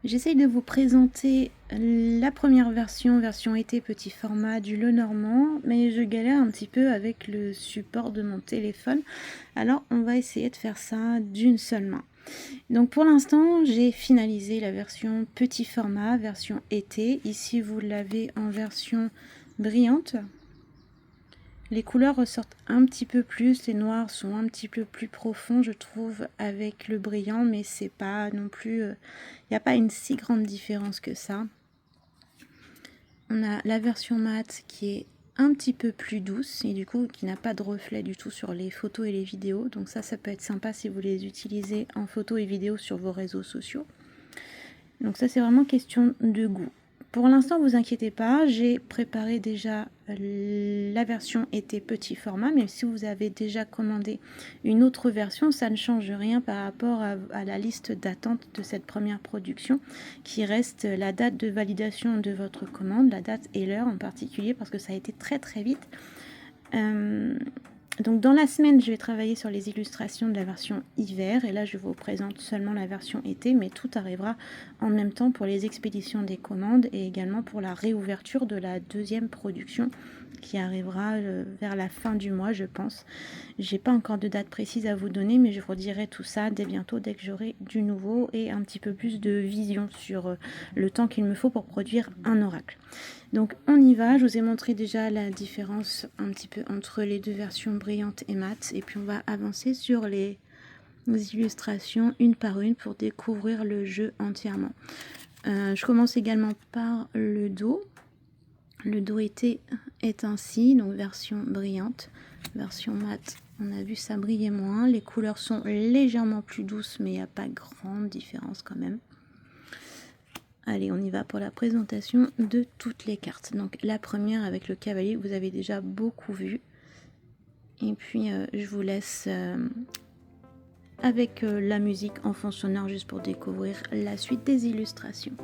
J'essaye de vous présenter la première version été petit format du Lenormand, mais je galère un petit peu avec le support de mon téléphone. Alors on va essayer de faire ça d'une seule main. Donc pour l'instant, j'ai finalisé la version petit format, version été. Ici, vous l'avez en version brillante. Les couleurs ressortent un petit peu plus, les noirs sont un petit peu plus profonds, je trouve, avec le brillant, mais c'est pas non plus... Il n'y a pas une si grande différence que ça. On a la version mat qui est un petit peu plus douce et du coup qui n'a pas de reflet du tout sur les photos et les vidéos. Donc ça peut être sympa si vous les utilisez en photo et vidéo sur vos réseaux sociaux. Donc ça c'est vraiment question de goût. Pour l'instant, vous inquiétez pas, j'ai préparé déjà la version été petit format, mais si vous avez déjà commandé une autre version, ça ne change rien par rapport à la liste d'attente de cette première production, qui reste la date de validation de votre commande, la date et l'heure en particulier, parce que ça a été très très vite. Donc dans la semaine, je vais travailler sur les illustrations de la version hiver, et là je vous présente seulement la version été, mais tout arrivera en même temps pour les expéditions des commandes et également pour la réouverture de la deuxième production qui arrivera vers la fin du mois, je pense. J'ai pas encore de date précise à vous donner, mais je vous dirai tout ça dès bientôt, dès que j'aurai du nouveau et un petit peu plus de vision sur le temps qu'il me faut pour produire un oracle. Donc on y va, je vous ai montré déjà la différence un petit peu entre les deux versions brillantes et mat, et puis on va avancer sur les illustrations une par une pour découvrir le jeu entièrement. Je commence également par le dos. Le dos été est ainsi, donc version brillante, version mat, on a vu ça brillait moins, les couleurs sont légèrement plus douces mais il n'y a pas grande différence quand même. Allez, on y va pour la présentation de toutes les cartes. Donc la première avec le cavalier, vous avez déjà beaucoup vu. Et puis je vous laisse avec la musique en fond sonore juste pour découvrir la suite des illustrations.